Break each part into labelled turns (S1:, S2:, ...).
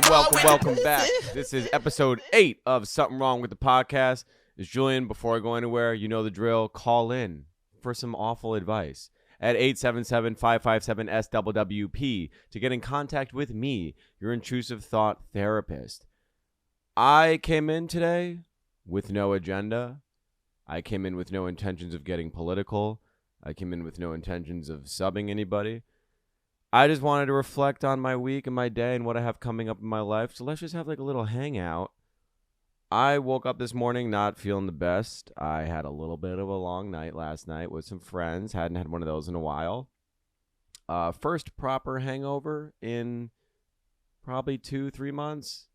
S1: Welcome back. This is episode 8 of Something Wrong with the Podcast. It's Julian. Before I go anywhere, you know the drill. Call in for some awful advice at 877-557-SWWP to get in contact with me, your intrusive thought therapist. I came in today with no agenda. I came in with no intentions of getting political. I came in with no intentions of subbing anybody. I just wanted to reflect on my week and my day and what I have coming up in my life. So let's just have like a little hangout. I woke up this morning not feeling the best. I had a little bit of a long night last night with some friends. Hadn't had one of those in a while. First proper hangover in probably 2 months,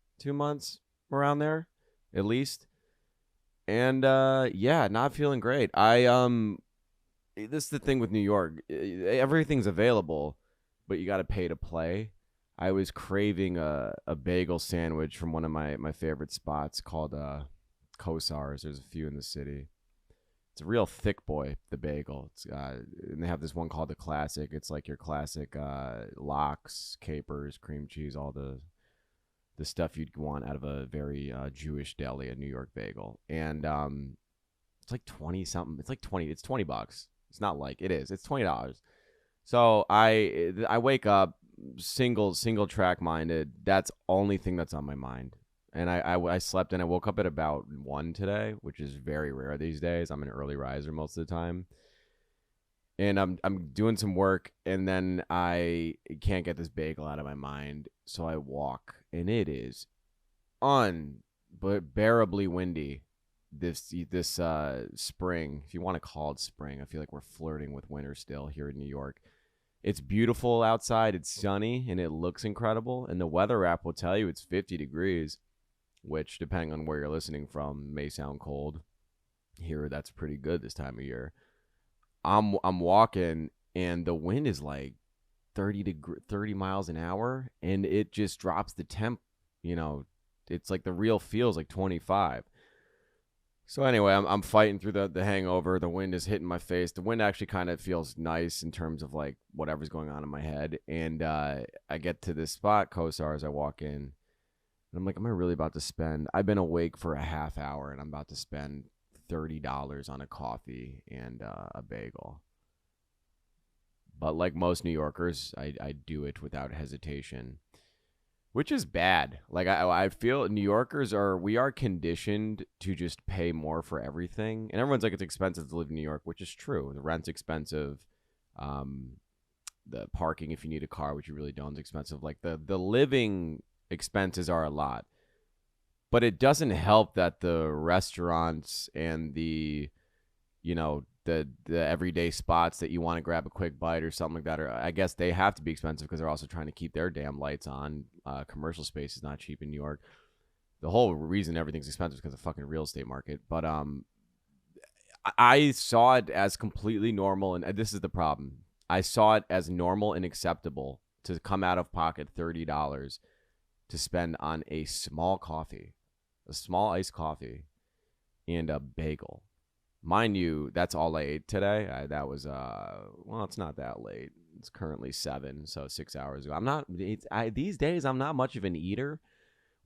S1: around there, at least. And yeah, not feeling great. This is the thing with New York. Everything's available, but you got to pay to play. I was craving a bagel sandwich from one of my favorite spots called Kosar's. There's a few in the city. It's a real thick boy, the bagel. It's and they have this one called the Classic. It's like your classic lox, capers, cream cheese, all the stuff you'd want out of a very Jewish deli, a New York bagel. And it's like 20 something. It's like 20. It's $20. It's not like it is. It's $20. So I wake up single track minded. That's only thing that's on my mind. And I slept and I woke up at about 1 today, which is very rare these days. I'm an early riser most of the time. And I'm doing some work and then I can't get this bagel out of my mind. So I walk and it is unbearably windy this spring, if you want to call it spring. I feel like we're flirting with winter still here in New York. It's beautiful outside. It's sunny and it looks incredible. And the weather app will tell you it's 50 degrees, which depending on where you're listening from may sound cold. Here, that's pretty good this time of year. I'm walking and the wind is like 30 miles an hour and it just drops the temp. You know, it's like the real feels like 25. So anyway, I'm fighting through the hangover. The wind is hitting my face. The wind actually kind of feels nice in terms of like whatever's going on in my head. And I get to this spot, Kosar, as I walk in. And I'm like, am I really about to spend? I've been awake for a half hour and I'm about to spend $30 on a coffee and a bagel. But like most New Yorkers, I do it without hesitation. Which is bad. Like I feel New Yorkers we are conditioned to just pay more for everything. And everyone's like, it's expensive to live in New York, which is true. The rent's expensive. The parking, if you need a car, which you really don't, is expensive. Like the living expenses are a lot. But it doesn't help that the restaurants and the everyday spots that you want to grab a quick bite or something like that, or I guess they have to be expensive because they're also trying to keep their damn lights on. Commercial space is not cheap in New York. The whole reason everything's expensive is because of the fucking real estate market. But I saw it as completely normal, and this is the problem. I saw it as normal and acceptable to come out of pocket $30 to spend on a small coffee, a small iced coffee, and a bagel. Mind you, that's all I ate today. That was, it's not that late. It's currently 7, so 6 hours ago. These days, I'm not much of an eater,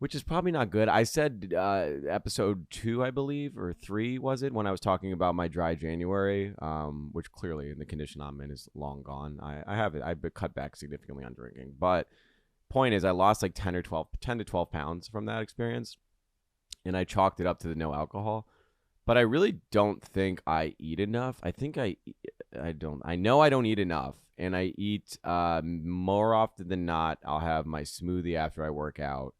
S1: which is probably not good. I said episode 2, I believe, or 3 was it, when I was talking about my dry January, which clearly in the condition I'm in is long gone. I've cut back significantly on drinking. But point is, I lost like 10 to 12 pounds from that experience, and I chalked it up to the no alcohol. But I really don't think I eat enough. I think I know I don't eat enough. And I eat more often than not. I'll have my smoothie after I work out.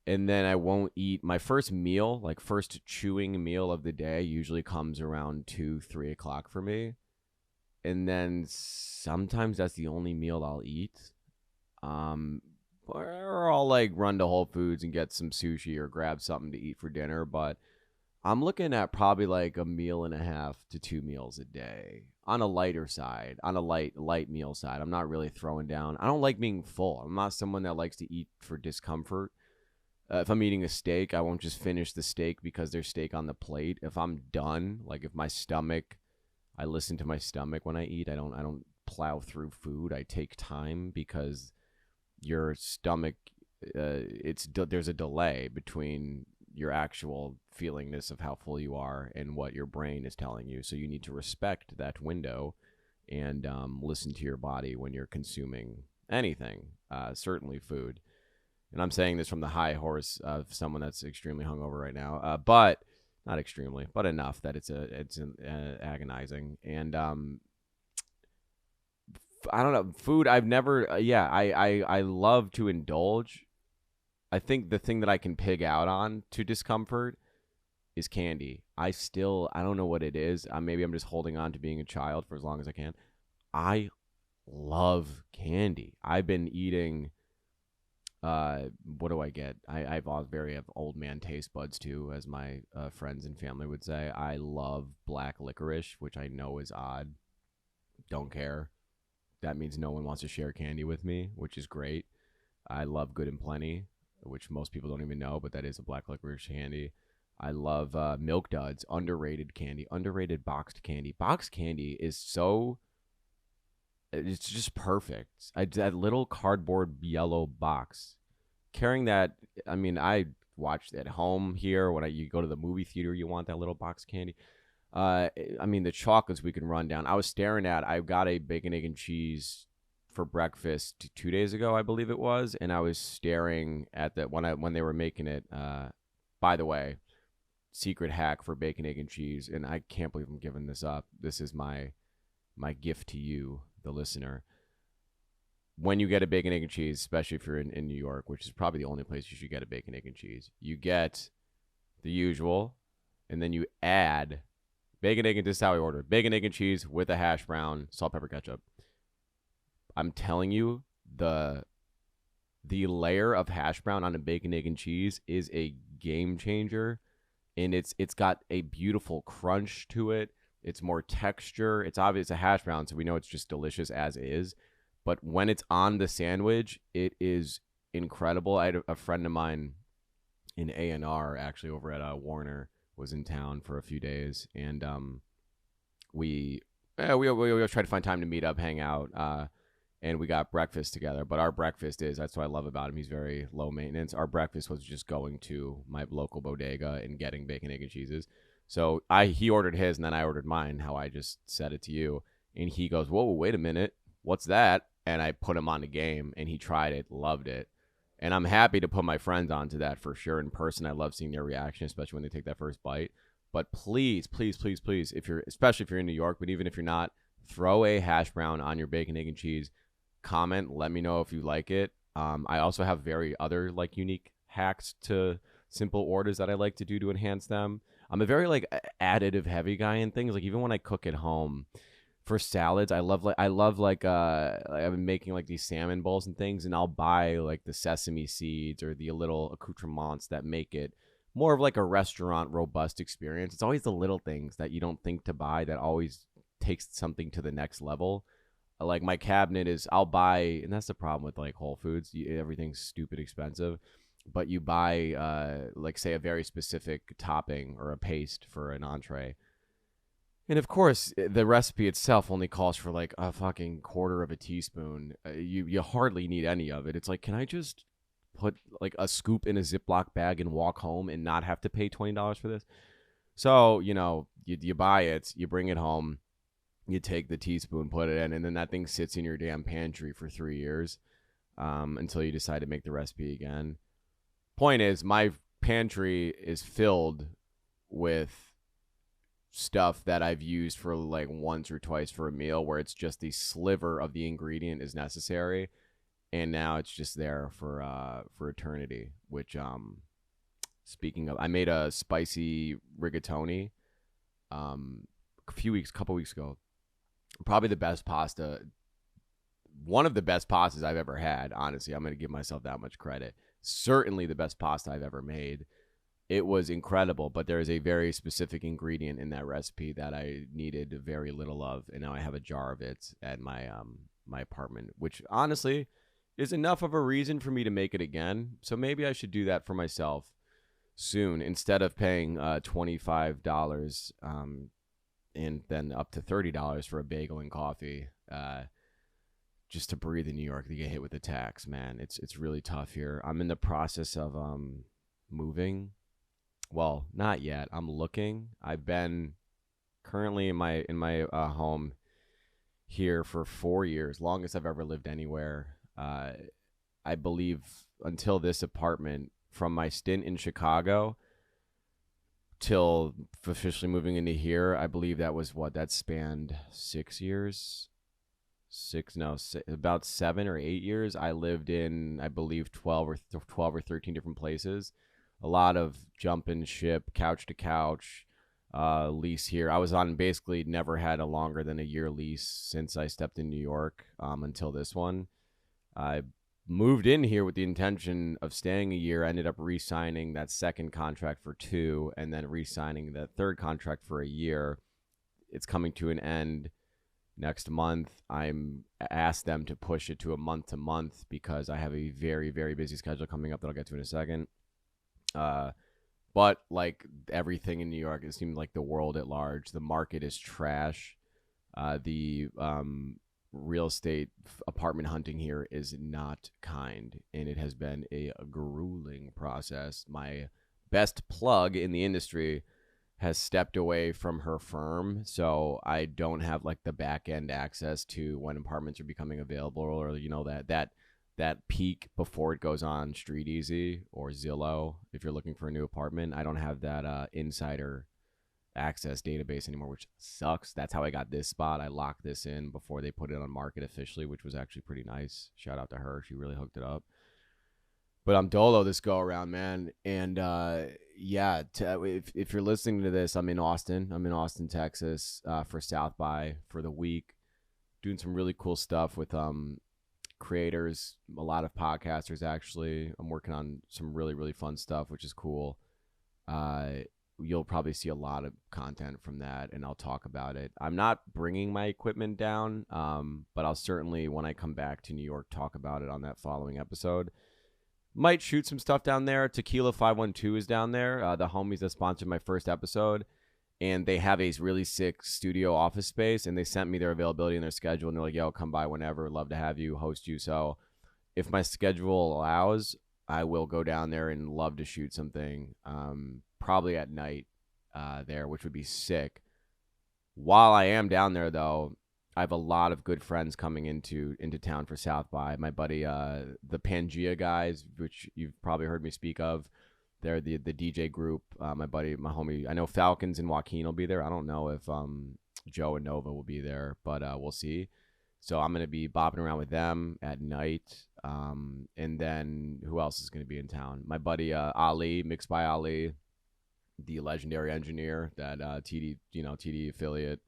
S1: And then I won't eat my first meal, like first chewing meal of the day usually comes around 2-3 o'clock for me. And then sometimes that's the only meal I'll eat. Or I'll like run to Whole Foods and get some sushi or grab something to eat for dinner. But I'm looking at probably like a meal and a half to 2 meals a day on a lighter side, on a light meal side. I'm not really throwing down. I don't like being full. I'm not someone that likes to eat for discomfort. If I'm eating a steak, I won't just finish the steak because there's steak on the plate. If I'm done, like if my stomach, I listen to my stomach when I eat. I don't plow through food. I take time because your stomach there's a delay between your actual feelingness of how full you are and what your brain is telling you. So you need to respect that window and listen to your body when you're consuming anything, certainly food. And I'm saying this from the high horse of someone that's extremely hungover right now, but not extremely, but enough that it's agonizing. And I don't know, food. I've never, I love to indulge. I think the thing that I can pig out on to discomfort is candy. I don't know what it is. Maybe I'm just holding on to being a child for as long as I can. I love candy. I've been eating, what do I get? I have old man taste buds too, as my friends and family would say. I love black licorice, which I know is odd. Don't care. That means no one wants to share candy with me, which is great. I love Good and Plenty, which most people don't even know, but that is a black licorice candy. I love Milk Duds, underrated candy, underrated boxed candy. Boxed candy is it's just perfect. That little cardboard yellow box. Carrying that, I mean, I watched at home here. When you go to the movie theater, you want that little box candy. I mean, the chocolates we can run down. I got a bacon, egg, and cheese for breakfast 2 days ago, I believe it was, and I was staring at that when they were making it. By the way, secret hack for bacon, egg, and cheese, and I can't believe I'm giving this up. This is my gift to you, the listener. When you get a bacon, egg, and cheese, especially if you're in New York, which is probably the only place you should get a bacon, egg, and cheese, you get the usual, and then you add bacon, egg, and this is how I order. Bacon, egg, and cheese with a hash brown, salt, pepper, ketchup. I'm telling you, the layer of hash brown on a bacon, egg, and cheese is a game changer. And it's got a beautiful crunch to it. It's more texture. It's obvious a hash brown, so we know it's just delicious as is. But when it's on the sandwich, it is incredible. I had a friend of mine in A&R, actually over at Warner, was in town for a few days, and we always try to find time to meet up, hang out, and we got breakfast together. But our breakfast that's what I love about him. He's very low maintenance. Our breakfast was just going to my local bodega and getting bacon, egg, and cheeses. So he ordered his, and then I ordered mine, how I just said it to you. And he goes, whoa, wait a minute. What's that? And I put him on the game, and he tried it, loved it. And I'm happy to put my friends onto that for sure in person. I love seeing their reaction, especially when they take that first bite. But please, please, please, please, especially if you're in New York, but even if you're not, throw a hash brown on your bacon, egg, and cheese. Comment, let me know if you like it. I also have very other unique hacks to simple orders that I like to do to enhance them. I'm a very additive heavy guy in things. Even when I cook at home for salads, I've been making these salmon bowls and things, and I'll buy the sesame seeds or the little accoutrements that make it more of a restaurant robust experience. It's always the little things that you don't think to buy that always takes something to the next level. My cabinet I'll buy, and that's the problem with Whole Foods. Everything's stupid expensive, but you buy say a very specific topping or a paste for an entree. And of course, the recipe itself only calls for a fucking quarter of a teaspoon. You hardly need any of it. It's can I just put a scoop in a Ziploc bag and walk home and not have to pay $20 for this? So, you buy it, you bring it home, you take the teaspoon, put it in, and then that thing sits in your damn pantry for 3 years until you decide to make the recipe again. Point is, my pantry is filled with stuff that I've used for once or twice for a meal, where it's just the sliver of the ingredient is necessary, and now it's just there for eternity. Which speaking of, I made a spicy rigatoni couple weeks ago. Probably the best pasta, one of the best pastas I've ever had. Honestly, I'm going to give myself that much credit. Certainly the best pasta I've ever made. It was incredible, but there is a very specific ingredient in that recipe that I needed very little of, and now I have a jar of it at my apartment, which honestly is enough of a reason for me to make it again. So maybe I should do that for myself soon instead of paying $25 and then up to $30 for a bagel and coffee. just to breathe in New York, they get hit with the tax, man. It's really tough here. I'm in the process of moving. Well, not yet. I'm looking. I've been currently in my home here for 4 years, longest I've ever lived anywhere. I believe until this apartment, from my stint in Chicago till officially moving into here, I believe that spanned 6 years. About 7 or 8 years. I lived in, I believe, 12 or 13 different places. A lot of jumping ship, couch to couch, lease here. I was on basically never had a longer than a year lease since I stepped in New York until this one. I moved in here with the intention of staying a year. I ended up re-signing that second contract for 2 and then re-signing that third contract for a year. It's coming to an end next month. I'm asked them to push it to a month to month because I have a very, very busy schedule coming up that I'll get to in a second. But like everything in New York, it seems like the world at large, the market is trash. The real estate apartment hunting here is not kind, and it has been a grueling process. My best plug in the industry has stepped away from her firm, so I don't have like the back end access to when apartments are becoming available, or that peak before it goes on Street Easy or Zillow. If you're looking for a new apartment, I don't have that insider access database anymore, which sucks. That's how I got this spot. I locked this in before they put it on market officially, which was actually pretty nice. Shout out to her. She really hooked it up. But I'm dolo this go around, man. And if you're listening to this, I'm in Austin. I'm in Austin, Texas for South by for the week, doing some really cool stuff with creators, a lot of podcasters actually. I'm working on some really, really fun stuff, which is cool. You'll probably see a lot of content from that, and I'll talk about it. I'm not bringing my equipment down, but I'll certainly, when I come back to New York, talk about it on that following episode. Might shoot some stuff down there. Tequila 512 is down there, the homies that sponsored my first episode, and they have a really sick studio office space, and they sent me their availability and their schedule, and they're like, yo, come by whenever. Love to have you, host you. So if my schedule allows, I will go down there and love to shoot something. Probably at night there, which would be sick. While I am down there, though, I have a lot of good friends coming into town for South by. My buddy, the Pangea guys, which you've probably heard me speak of. They're the DJ group. My buddy, my homie, I know Falcons and Joaquin will be there. I don't know if Joe and Nova will be there, but we'll see. So I'm going to be bopping around with them at night. And then who else is going to be in town? My buddy Ali, Mixed by Ali, the legendary engineer that TD affiliate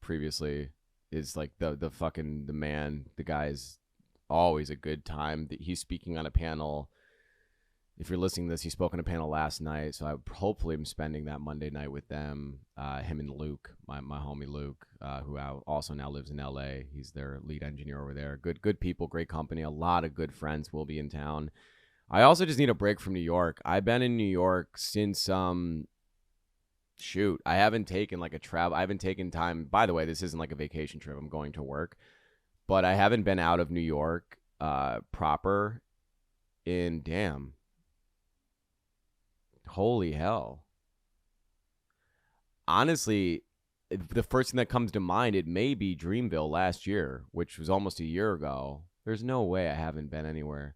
S1: previously, is like the man. The guy's always a good time. He's speaking on a panel. If you're listening to this, he spoke on a panel last night, so hopefully I'm spending that Monday night with them. Him and Luke, my homie Luke, who also now lives in LA. He's their lead engineer over there. Good people, great company. A lot of good friends will be in town. I also just need a break from New York. I've been in New York since I haven't taken like a travel. I haven't taken time. By the way, this isn't like a vacation trip. I'm going to work, but I haven't been out of New York proper in holy hell. Honestly, the first thing that comes to mind, it may be Dreamville last year, which was almost a year ago. There's no way I haven't been anywhere.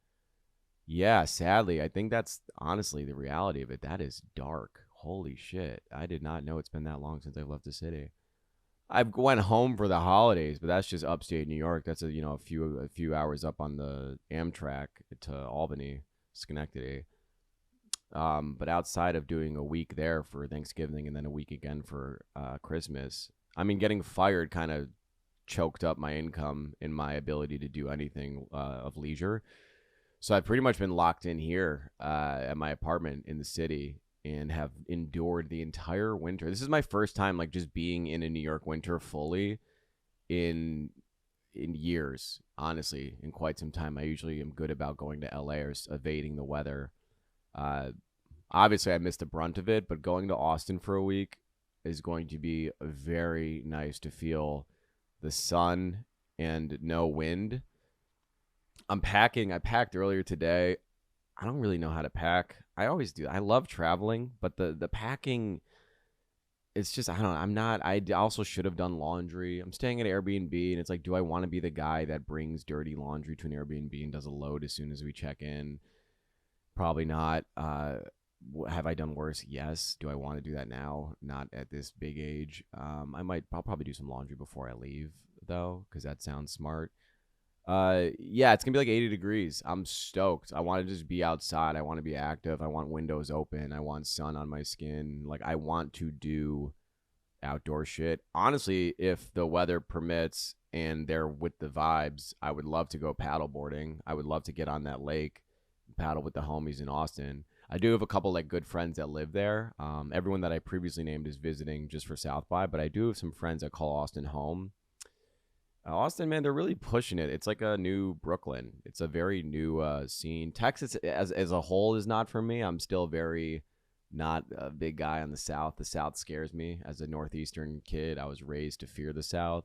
S1: Yeah, sadly, I think that's honestly the reality of it. That is dark. Holy shit. I did not know it's been that long since I've left the city. I went home for the holidays, but that's just upstate New York. That's a few hours up on the Amtrak to Albany, Schenectady. But outside of doing a week there for Thanksgiving and then a week again for Christmas, I mean, getting fired kind of choked up my income and my ability to do anything of leisure. So I've pretty much been locked in here at my apartment in the city and have endured the entire winter. This is my first time like just being in a New York winter fully in years, honestly, in quite some time. I usually am good about going to LA or evading the weather. Obviously I missed the brunt of it, but going to Austin for a week is going to be very nice to feel the sun and no wind. I'm packing. I packed earlier today. I don't really know how to pack. I always do. I love traveling, but the packing, it's just, I don't know. I'm not, I also should have done laundry. I'm staying at Airbnb, and it's like, do I want to be the guy that brings dirty laundry to an Airbnb and does a load as soon as we check in? Probably not. Have I done worse? Yes. Do I want to do that now? Not at this big age. I'll probably do some laundry before I leave, though, because that sounds smart. Yeah, it's gonna be like 80 degrees. I'm stoked. I want to just be outside. I want to be active. I want windows open. I want sun on my skin. Like, I want to do outdoor shit. Honestly, if the weather permits and they're with the vibes, I would love to go paddleboarding. I would love to get on that lake, paddle with the homies in Austin. I do have a couple like good friends that live there. Everyone that I previously named is visiting just for South by, but I do have some friends that call Austin home. Austin, man, they're really pushing it. It's like a new Brooklyn. It's a very new scene. Texas, as a whole, is not for me. I'm still very not a big guy on the South. The South scares me. As a Northeastern kid, I was raised to fear the South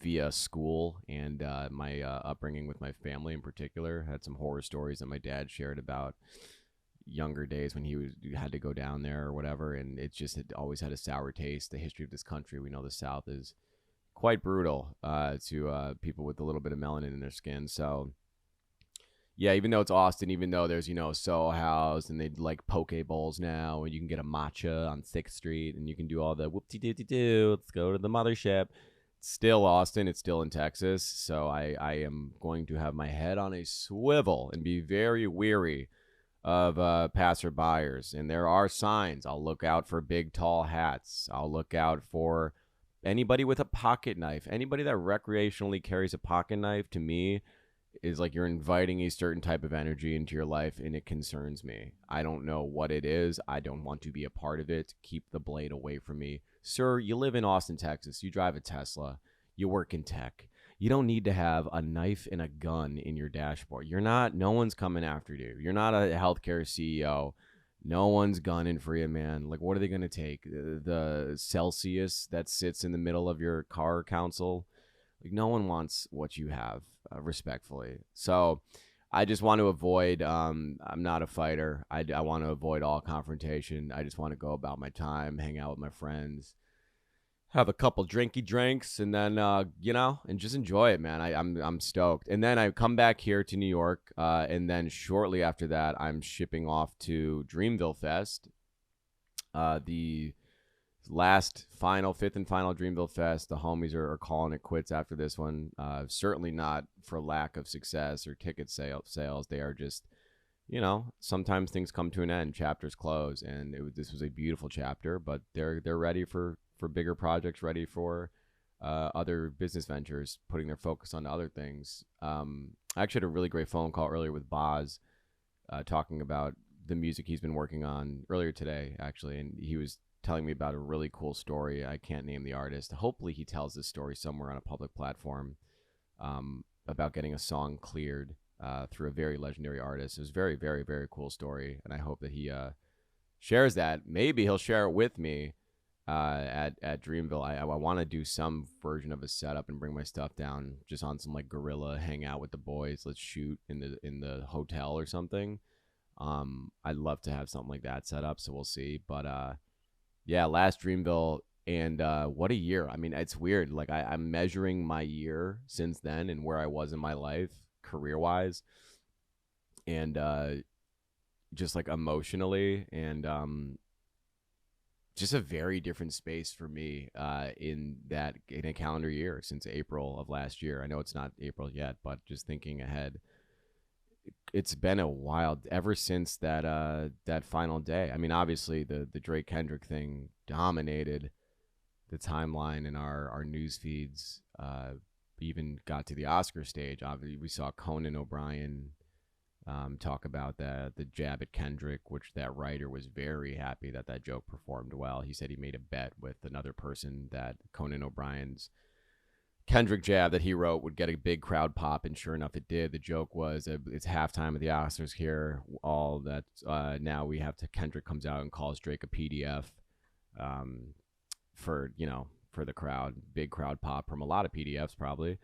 S1: via school and my upbringing with my family in particular. Had some horror stories that my dad shared about younger days when he had to go down there or whatever, and it just had always had a sour taste. The history of this country, we know the South is quite brutal to people with a little bit of melanin in their skin. So, yeah, even though it's Austin, even though there's, Soho House and they like poke bowls now, and you can get a matcha on 6th Street and you can do all the whoop-de-doo-de-doo, let's go to the mothership. It's still Austin. It's still in Texas. So I am going to have my head on a swivel and be very weary of passerbyers. And there are signs. I'll look out for big, tall hats. I'll look out for anybody with a pocket knife. Anybody that recreationally carries a pocket knife, to me, is like you're inviting a certain type of energy into your life, and it concerns me. I don't know what it is. I don't want to be a part of it. Keep the blade away from me. Sir, you live in Austin, Texas. You drive a Tesla. You work in tech. You don't need to have a knife and a gun in your dashboard. No one's coming after you. You're not a healthcare CEO. No one's gunning for you, man. Like, what are they going to take? The Celsius that sits in the middle of your car console? Like, no one wants what you have, respectfully. So I just want to avoid, I'm not a fighter. I want to avoid all confrontation. I just want to go about my time, hang out with my friends, have a couple drinky drinks, and then, and just enjoy it, man. I'm stoked. And then I come back here to New York, and then shortly after that, I'm shipping off to Dreamvillefest, the fifth and final Dreamvillefest. The homies are calling it quits after this one. Certainly not for lack of success or ticket sales. They are just, sometimes things come to an end, chapters close, and this was a beautiful chapter, but they're ready for bigger projects, ready for other business ventures, putting their focus on other things. I actually had a really great phone call earlier with Boz, talking about the music he's been working on earlier today, actually, and he was telling me about a really cool story. I can't name the artist. Hopefully he tells this story somewhere on a public platform, about getting a song cleared through a very legendary artist. It was a very, very, very cool story, and I hope that he shares that. Maybe he'll share it with me at Dreamville. I want to do some version of a setup and bring my stuff down just on some like guerrilla, hang out with the boys, let's shoot in the hotel or something. I'd love to have something like that set up, so we'll see. But yeah, last Dreamville, and what a year. I mean, it's weird. Like, I'm measuring my year since then and where I was in my life, career-wise, and just like emotionally, and just a very different space for me in a calendar year since April of last year. I know it's not April yet, but just thinking ahead, it's been a wild ever since that final day. I mean, obviously the Drake Kendrick thing dominated the timeline in our news feeds. Even got to the Oscar stage. Obviously, we saw Conan O'Brien talk about the jab at Kendrick, which that writer was very happy that joke performed well. He said he made a bet with another person that Conan O'Brien's Kendrick jab that he wrote would get a big crowd pop, and sure enough, it did. The joke was, it's halftime of the Oscars here. All that now we have to. Kendrick comes out and calls Drake a PDF for for the crowd. Big crowd pop from a lot of PDFs probably.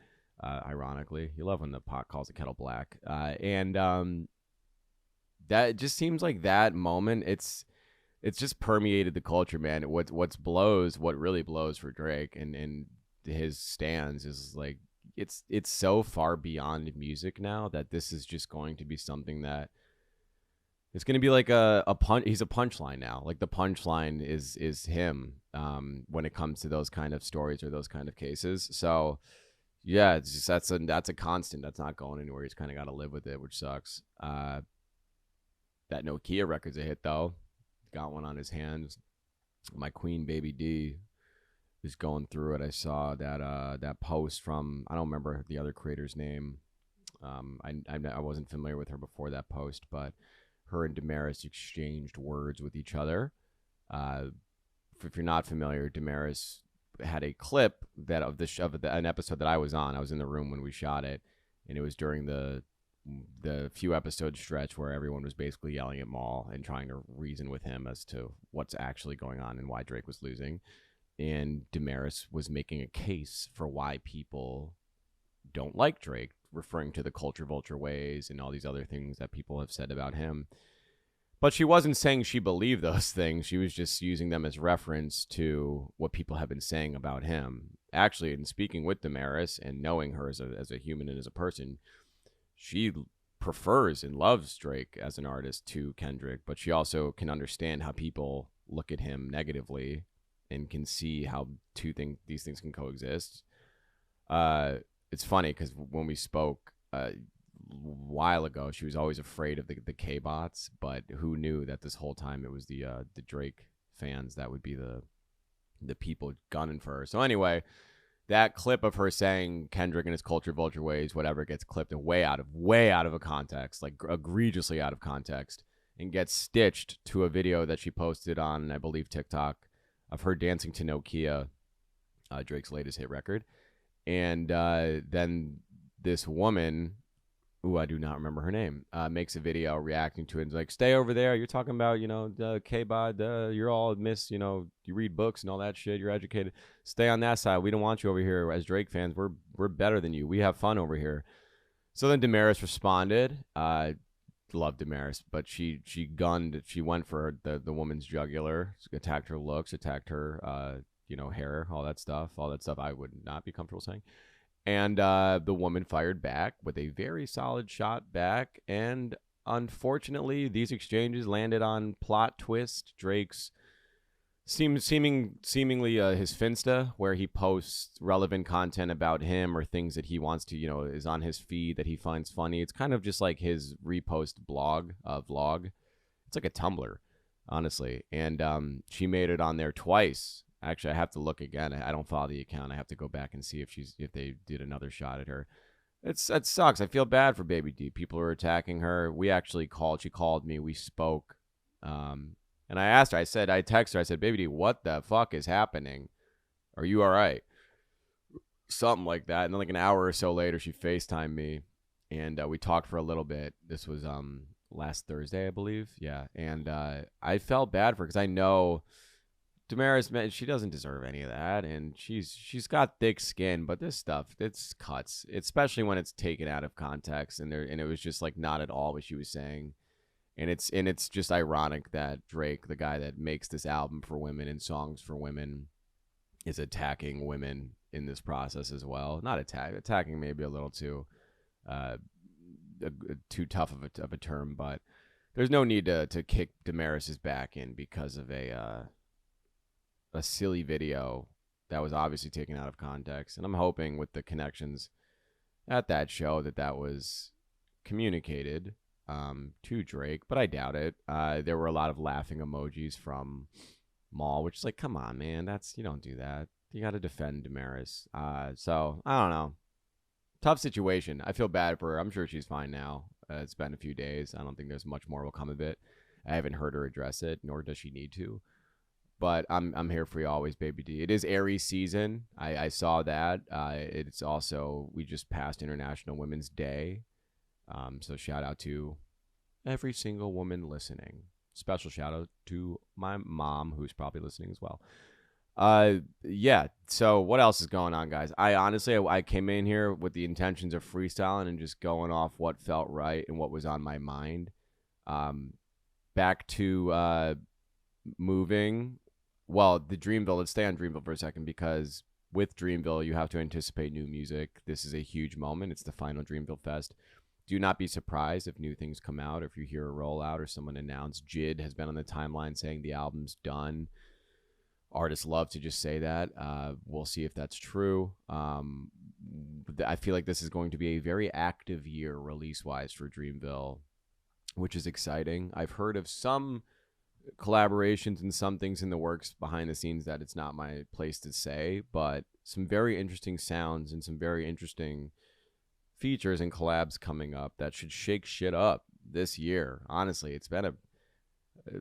S1: Ironically, you love when the pot calls the kettle black. And that just seems like that moment. It's just permeated the culture, man. What really blows for Drake and his stands is like it's so far beyond music now that this is just going to be something that it's going to be like a punch. He's a punchline now. Like the punchline is him when it comes to those kind of stories or those kind of cases. So yeah, it's just that's a constant. That's not going anywhere. He's kind of got to live with it, which sucks. That Nokia record's a hit though. Got one on his hands. My queen, Baby D, is going through it. I saw that post from, I don't remember the other creator's name. I wasn't familiar with her before that post, but her and Demaris exchanged words with each other. If you're not familiar, Demaris had a clip that of an episode that I was on. I was in the room when we shot it, and it was during the few episode stretch where everyone was basically yelling at Maul and trying to reason with him as to what's actually going on and why Drake was losing. And Demaris was making a case for why people don't like Drake, referring to the culture vulture ways and all these other things that people have said about him. But she wasn't saying she believed those things. She was just using them as reference to what people have been saying about him. Actually, in speaking with Demaris and knowing her as a human and as a person, she prefers and loves Drake as an artist to Kendrick, but she also can understand how people look at him negatively and can see how these things can coexist. It's funny because when we spoke a while ago, she was always afraid of the K-bots, but who knew that this whole time it was the Drake fans that would be the people gunning for her. So anyway, that clip of her saying Kendrick and his culture vulture ways, whatever, gets clipped way out of a context, like egregiously out of context, and gets stitched to a video that she posted on, I believe, TikTok, of her dancing to Nokia, Drake's latest hit record. And then this woman, who I do not remember her name, makes a video reacting to it and like, stay over there. You're talking about, the K-Bod, you're all you read books and all that shit. You're educated. Stay on that side. We don't want you over here. As Drake fans, we're better than you. We have fun over here. So then Demaris responded. Love Demaris, but she went for the woman's jugular, attacked her looks, attacked her, hair, all that stuff I would not be comfortable saying. And the woman fired back with a very solid shot back. And unfortunately, these exchanges landed on Plot Twist, Drake's seemingly his Finsta, where he posts relevant content about him or things that he wants to, is on his feed that he finds funny. It's kind of just like his repost vlog. It's like a Tumblr, honestly. And she made it on there twice. Actually, I have to look again. I don't follow the account. I have to go back and see if they did another shot at her. It sucks. I feel bad for Baby D. People are attacking her. We actually called. She called me. We spoke. And I asked her. I texted her. I said, Baby D, what the fuck is happening? Are you all right? Something like that. And then like an hour or so later, she FaceTimed me. And we talked for a little bit. This was last Thursday, I believe. Yeah. And I felt bad for her because I know Demaris, man, she doesn't deserve any of that, and she's got thick skin, but this stuff, it's cuts, especially when it's taken out of context, and it was just like not at all what she was saying, and it's just ironic that Drake, the guy that makes this album for women and songs for women, is attacking women in this process as well. Not attacking, maybe a little too tough of a term, but there's no need to kick Demaris's back in because of a silly video that was obviously taken out of context. And I'm hoping with the connections at that show that was communicated to Drake, but I doubt it. There were a lot of laughing emojis from Maul, which is like, come on, man, you don't do that. You got to defend Demaris. So I don't know. Tough situation. I feel bad for her. I'm sure she's fine now. It's been a few days. I don't think there's much more will come of it. I haven't heard her address it, nor does she need to. But I'm here for you always, Baby D. It is Aries season. I saw that. It's also, we just passed International Women's Day. So shout out to every single woman listening. Special shout out to my mom, who's probably listening as well. Yeah. So what else is going on, guys? I honestly, I came in here with the intentions of freestyling and just going off what felt right and what was on my mind. Um, Back to moving. Well, the Dreamville. Let's stay on Dreamville for a second because with Dreamville, you have to anticipate new music. This is a huge moment. It's the final Dreamvillefest. Do not be surprised if new things come out, or if you hear a rollout or someone announce. Jid has been on the timeline saying the album's done. Artists love to just say that. We'll see if that's true. I feel like this is going to be a very active year release-wise for Dreamville, which is exciting. I've heard of some collaborations and some things in the works behind the scenes that it's not my place to say, but some very interesting sounds and some very interesting features and collabs coming up that should shake shit up this year. Honestly, it's been a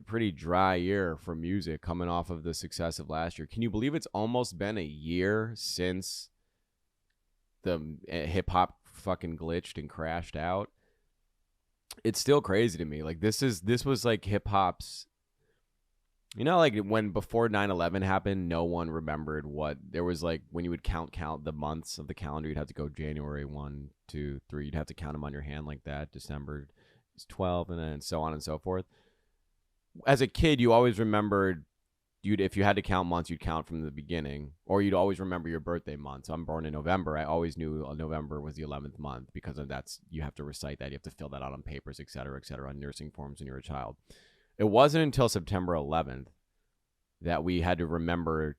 S1: pretty dry year for music coming off of the success of last year. Can you believe it's almost been a year since the hip hop fucking glitched and crashed out? It's still crazy to me. Like this was like hip hop's, like when before 9/11 happened, no one remembered what there was. Like when you would count the months of the calendar, you'd have to go January 1, 2, 3. You'd have to count them on your hand like that. December is 12, and then so on and so forth. As a kid, you always remembered if you had to count months, you'd count from the beginning, or you'd always remember your birthday month. So I'm born in November. I always knew November was the 11th month because of you have to recite that. You have to fill that out on papers, et cetera, on nursing forms when you're a child. It wasn't until September 11th that we had to remember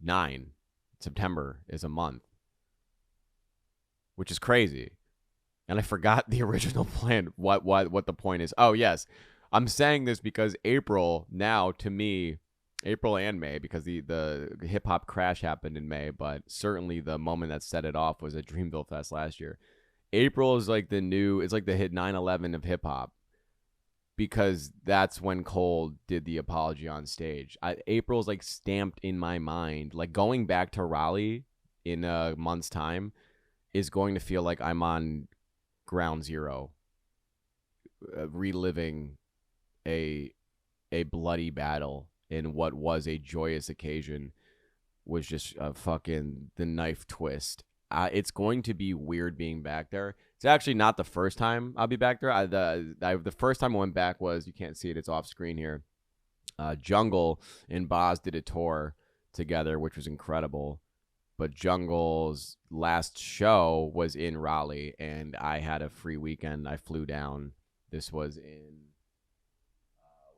S1: 9. September is a month, which is crazy. And I forgot the original plan, what the point is. Oh, yes. I'm saying this because April now, to me, April and May, because the hip-hop crash happened in May, but certainly the moment that set it off was at Dreamvillefest last year. April is like it's like the hit 9/11 of hip-hop, because that's when Cole did the apology on stage. April's like stamped in my mind. Like going back to Raleigh in a month's time is going to feel like I'm on ground zero, reliving a bloody battle in what was a joyous occasion was just a fucking the knife twist. It's going to be weird being back there. It's actually not the first time I'll be back there. The first time I went back was, you can't see it, it's off screen here. Jungle and Boz did a tour together, which was incredible. But Jungle's last show was in Raleigh, and I had a free weekend. I flew down. This was in,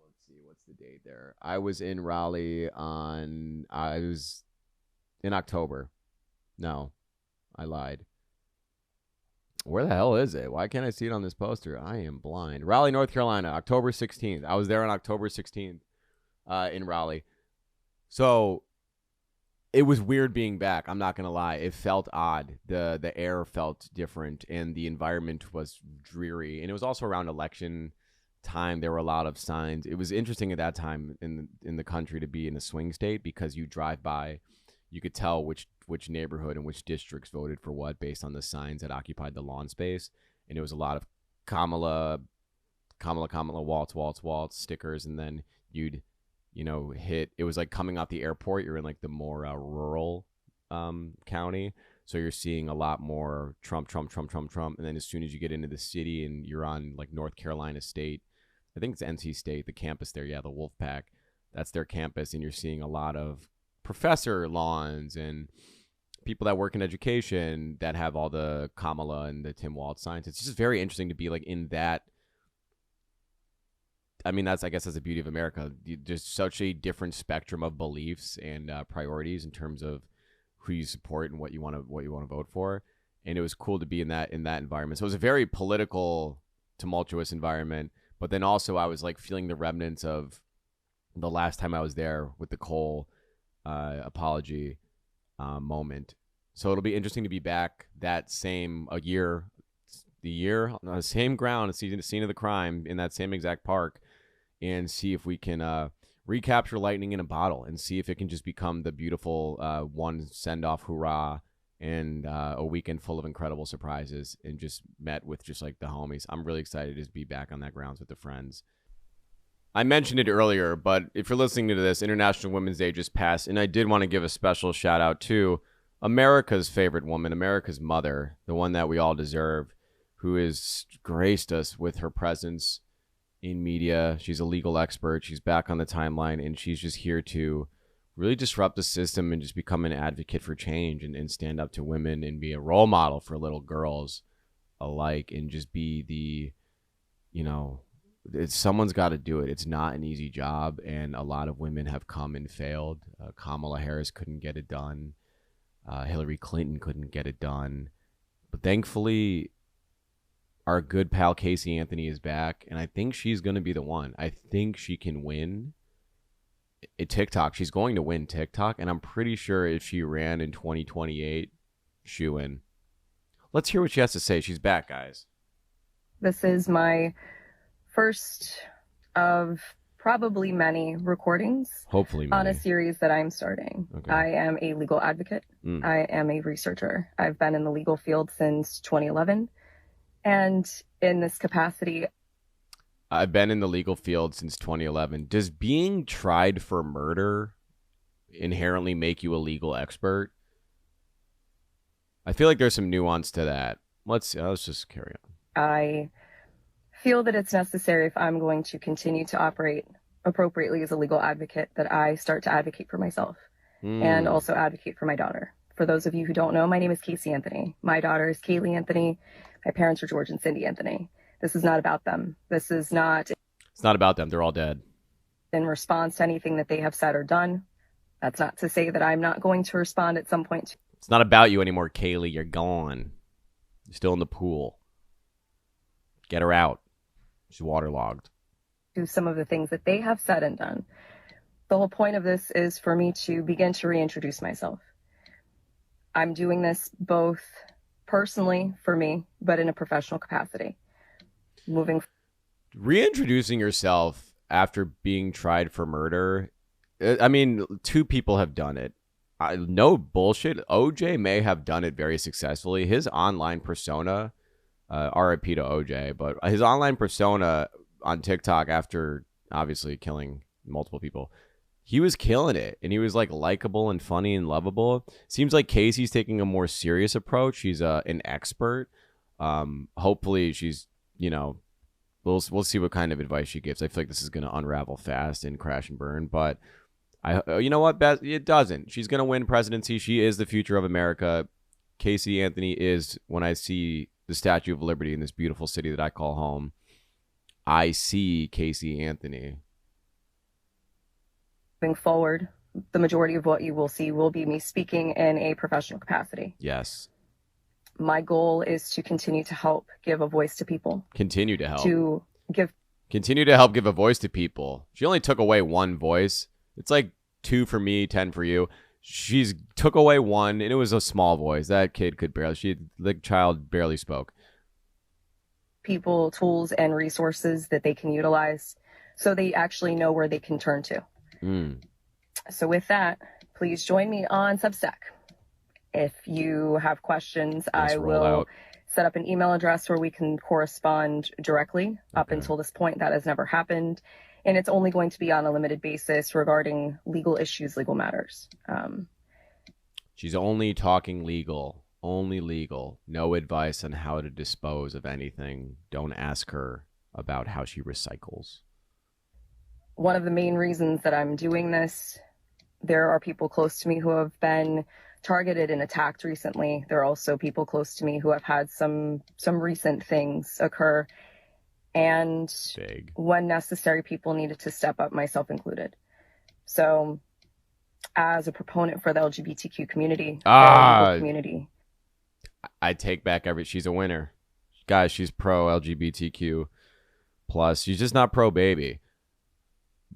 S1: let's see, what's the date there? I was in Raleigh I was in October. No, I lied. Where the hell is it? Why can't I see it on this poster? I am blind. Raleigh, North Carolina, October 16th. I was there on October 16th in Raleigh. So it was weird being back. I'm not going to lie. It felt odd. The air felt different, and the environment was dreary. And it was also around election time. There were a lot of signs. It was interesting at that time in the country to be in a swing state, because you drive by, you could tell which neighborhood and which districts voted for what based on the signs that occupied the lawn space. And it was a lot of Kamala, Waltz stickers. And then you'd, hit, it was like coming off the airport. You're in like the more rural county. So you're seeing a lot more Trump. And then as soon as you get into the city and you're on like North Carolina State, I think it's NC State, the campus there. Yeah, the Wolfpack, that's their campus. And you're seeing a lot of professor lawns and people that work in education that have all the Kamala and the Tim Walz signs. It's just very interesting to be like in that. I mean, I guess that's the beauty of America. There's such a different spectrum of beliefs and priorities in terms of who you support and what you want to vote for. And it was cool to be in that environment. So it was a very political, tumultuous environment. But then also I was like feeling the remnants of the last time I was there with the Cole apology moment. So it'll be interesting to be back that same year on the same ground, scene of the crime in that same exact park, and see if we can recapture lightning in a bottle and see if it can just become the beautiful one send-off hurrah and a weekend full of incredible surprises, and just met with just like the homies. I'm really excited to be back on that grounds with the friends. I mentioned it earlier, but if you're listening to this, International Women's Day just passed, and I did want to give a special shout out to America's favorite woman, America's mother, the one that we all deserve, who has graced us with her presence in media. She's a legal expert. She's back on the timeline, and she's just here to really disrupt the system and just become an advocate for change and stand up to women and be a role model for little girls alike, and just be the, someone's got to do it. It's not an easy job, and a lot of women have come and failed. Kamala Harris couldn't get it done. Hillary Clinton couldn't get it done. But thankfully, our good pal Casey Anthony is back, and I think she's going to be the one. I think she can win TikTok. She's going to win TikTok, and I'm pretty sure if she ran in 2028, she win. Let's hear what she has to say. She's back, guys.
S2: This is my first of probably many recordings.
S1: Hopefully many.
S2: On a series that I'm starting. Okay. I am a legal advocate. I am a researcher. I've been in the legal field since 2011. And in this capacity,
S1: I've been in the legal field since 2011. Does being tried for murder inherently make you a legal expert? I feel like there's some nuance to that. Let's just carry on.
S2: I feel that it's necessary, if I'm going to continue to operate appropriately as a legal advocate, that I start to advocate for myself and also advocate for my daughter. For those of you who don't know, my name is Casey Anthony. My daughter is Caitlyn Anthony. My parents are George and Cindy Anthony. This is not about them. This is not...
S1: It's not about them. They're all dead.
S2: In response to anything that they have said or done. That's not to say that I'm not going to respond at some point.
S1: It's not about you anymore, Kaylee. You're gone. You're still in the pool. Get her out. She's waterlogged.
S2: To some of the things that they have said and done. The whole point of this is for me to begin to reintroduce myself. I'm doing this both personally for me, but in a professional capacity.
S1: Reintroducing yourself after being tried for murder. I mean, two people have done it. No bullshit. OJ may have done it very successfully. His online persona, RIP to OJ, but his online persona on TikTok, after obviously killing multiple people, he was killing it, and he was like likable and funny and lovable. Seems like Casey's taking a more serious approach. She's an expert. Hopefully she's, we'll see what kind of advice she gives. I feel like this is going to unravel fast and crash and burn, but you know what? It doesn't. She's going to win presidency. She is the future of America. Casey Anthony is, when I see the Statue of Liberty in this beautiful city that I call home, I see Casey Anthony.
S2: Moving forward, the majority of what you will see will be me speaking in a professional capacity.
S1: Yes.
S2: My goal is to continue to help give a voice to people.
S1: Continue to help.
S2: Continue
S1: to help give a voice to people. She only took away one voice. It's like 2 for me, 10 for you. She's took away one, and it was a small voice. That kid could barely, the child barely spoke.
S2: People, tools, and resources that they can utilize so they actually know where they can turn to. So with that, please join me on Substack. If you have questions, I will set up an email address where we can correspond directly. Okay. Up until this point, that has never happened. And it's only going to be on a limited basis regarding legal issues, legal matters.
S1: She's only talking legal, only legal. No advice on how to dispose of anything. Don't ask her about how she recycles.
S2: One of the main reasons that I'm doing this, there are people close to me who have been targeted and attacked recently. There are also people close to me who have had some recent things occur. And when necessary, people needed to step up, myself included. So as a proponent for the LGBTQ community, community,
S1: I take back she's a winner. Guys, she's pro LGBTQ plus. She's just not pro baby.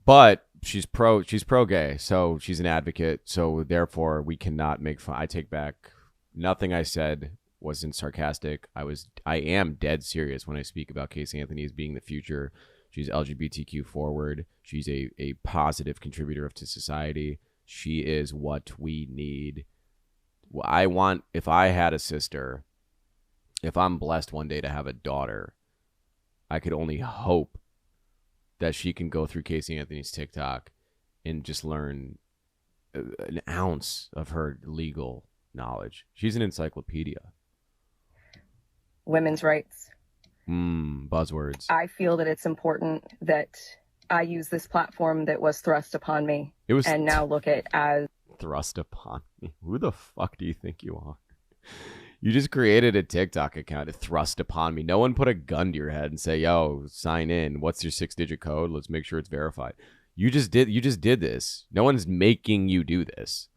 S1: But she's pro gay, so she's an advocate. So therefore, we cannot make fun. I take back nothing I said wasn't sarcastic. I am dead serious when I speak about Casey Anthony as being the future. She's LGBTQ forward. She's a positive contributor to society. She is what we need. I want, if I had a sister, if I'm blessed one day to have a daughter, I could only hope that she can go through Casey Anthony's TikTok and just learn an ounce of her legal knowledge. She's an encyclopedia.
S2: Women's rights.
S1: Buzzwords.
S2: I feel that it's important that I use this platform that was thrust upon me.
S1: It was
S2: and now look at as
S1: thrust upon me. Who the fuck do you think you are? You just created a TikTok account to thrust upon me. No one put a gun to your head and say, yo, sign in. What's your 6-digit code? Let's make sure it's verified. You just did this. No one's making you do this.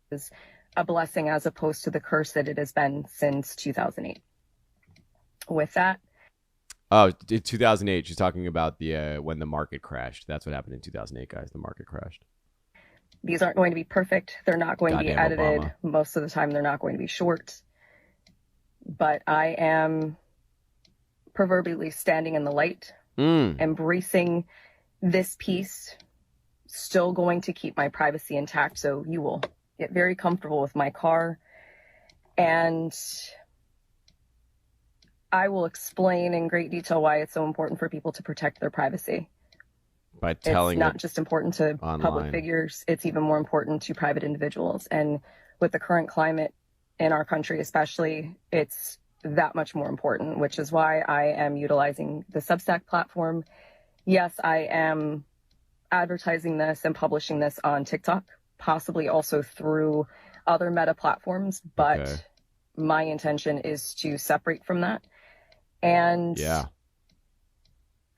S2: Is a blessing as opposed to the curse that it has been since 2008. With that.
S1: Oh, 2008. She's talking about the when the market crashed. That's what happened in 2008, guys. The market crashed.
S2: These aren't going to be perfect. They're not going to be edited.
S1: Obama.
S2: Most of the time, they're not going to be short. But I am proverbially standing in the light, embracing this piece, still going to keep my privacy intact. So you will get very comfortable with my car. And I will explain in great detail why it's so important for people to protect their privacy.
S1: By telling
S2: it's not just important to
S1: online.
S2: Public figures, it's even more important to private individuals. And with the current climate in our country, especially, it's that much more important, which is why I am utilizing the Substack platform. Yes, I am advertising this and publishing this on TikTok, possibly also through other meta platforms, but my intention is to separate from that and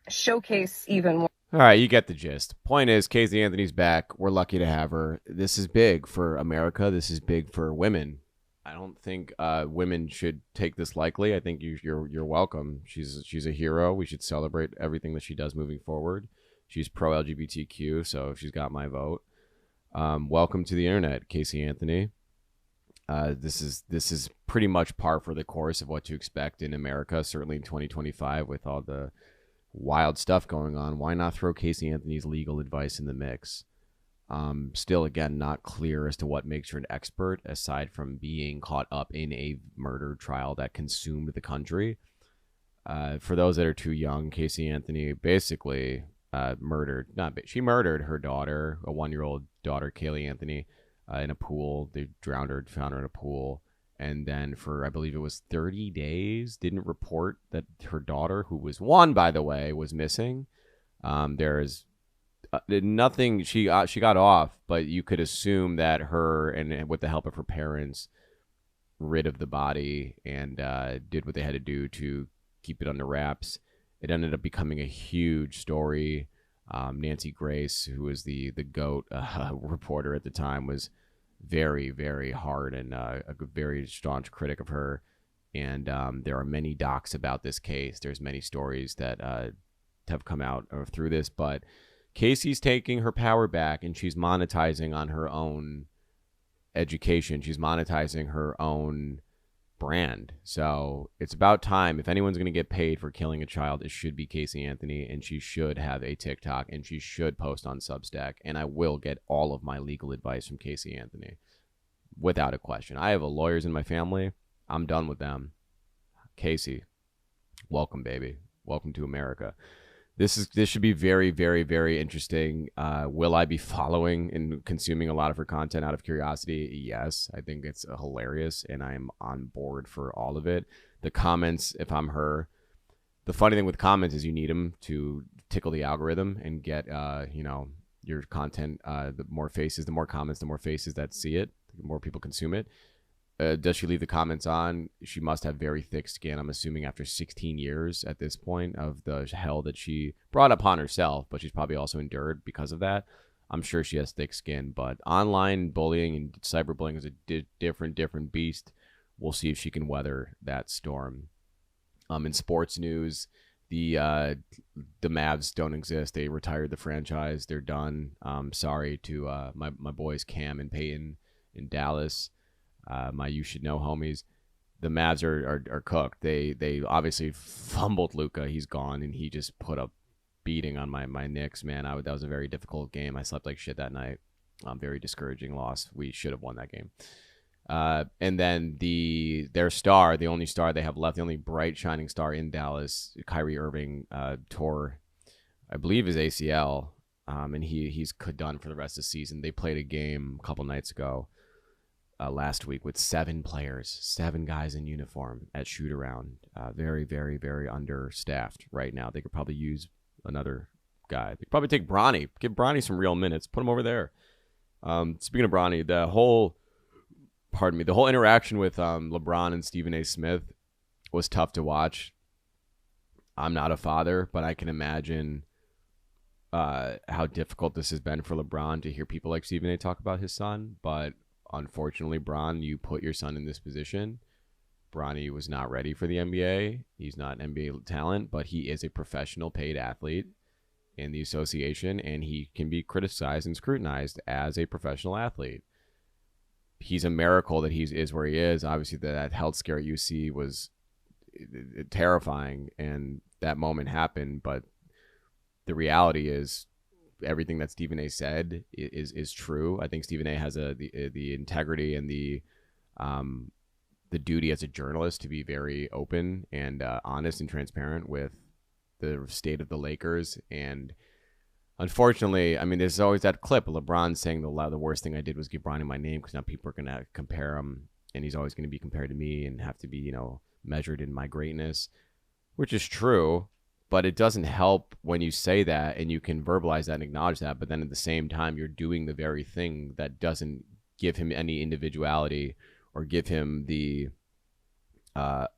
S2: showcase even more.
S1: All right, you get the gist. Point is, Casey Anthony's back. We're lucky to have her. This is big for America. This is big for women. I don't think women should take this lightly. I think you're welcome. She's a hero. We should celebrate everything that she does moving forward. She's pro-LGBTQ, so she's got my vote. Welcome to the internet, Casey Anthony. This is pretty much par for the course of what to expect in America, certainly in 2025 with all the wild stuff going on. Why not throw Casey Anthony's legal advice in the mix? Still, again, not clear as to what makes her an expert aside from being caught up in a murder trial that consumed the country. For those that are too young, Casey Anthony basically she murdered her daughter, a 1-year-old daughter, Caitlyn Anthony, in a pool. They found her in a pool. And then for, I believe it was 30 days, didn't report that her daughter, who was 1, by the way, was missing. There's nothing, she got off, but you could assume that her, and with the help of her parents, rid of the body and did what they had to do to keep it under wraps. It ended up becoming a huge story. Nancy Grace, who was the GOAT reporter at the time, was very, very hard and a very staunch critic of her. And there are many docs about this case. There's many stories that have come out through this. But Casey's taking her power back, and she's monetizing on her own education. She's monetizing her own brand. So it's about time. If anyone's going to get paid for killing a child, it should be Casey Anthony, and she should have a TikTok, and she should post on Substack, and I will get all of my legal advice from Casey Anthony without a question. I have lawyers in my family. I'm done with them. Casey, welcome, baby. Welcome to America. This should be very, very, very interesting. Will I be following and consuming a lot of her content out of curiosity? Yes, I think it's hilarious, and I'm on board for all of it. The comments, if I'm her, the funny thing with comments is you need them to tickle the algorithm and get your content. The more faces, the more comments, the more faces that see it, the more people consume it. Does she leave the comments on? She must have very thick skin, I'm assuming, after 16 years at this point of the hell that she brought upon herself, but she's probably also endured because of that. I'm sure she has thick skin, but online bullying and cyberbullying is a different beast. We'll see if she can weather that storm. In sports news, the Mavs don't exist. They retired the franchise. They're done. Sorry to my boys Cam and Peyton in Dallas. My you should know homies. The Mavs are cooked. They obviously fumbled Luka. He's gone, and he just put a beating on my Knicks, man. That was a very difficult game. I slept like shit that night. Very discouraging loss. We should have won that game. And then their star, the only star they have left, the only bright shining star in Dallas, Kyrie Irving, tore I believe his ACL, and he's done for the rest of the season. They played a game a couple nights ago, last week, with 7 players, 7 guys in uniform at shoot around. Very, very, very understaffed right now. They could probably use another guy. They could probably take Bronny, give Bronny some real minutes, put him over there. Speaking of Bronny, the whole interaction with LeBron and Stephen A. Smith was tough to watch. I'm not a father, but I can imagine how difficult this has been for LeBron to hear people like Stephen A. talk about his son. But unfortunately, Bron, you put your son in this position. Bronny was not ready for the NBA. He's not an NBA talent, but he is a professional paid athlete in the association, and he can be criticized and scrutinized as a professional athlete. He's a miracle that he is where he is. Obviously, that health scare at UC was terrifying, and that moment happened, but the reality is everything that Stephen A. said is true. I think Stephen A. has the integrity and the duty as a journalist to be very open and honest and transparent with the state of the Lakers. And unfortunately, I mean, there's always that clip of LeBron saying the worst thing I did was give Bronny my name, because now people are going to compare him, and he's always going to be compared to me and have to be, measured in my greatness, which is true. But it doesn't help when you say that and you can verbalize that and acknowledge that, but then at the same time, you're doing the very thing that doesn't give him any individuality or give him the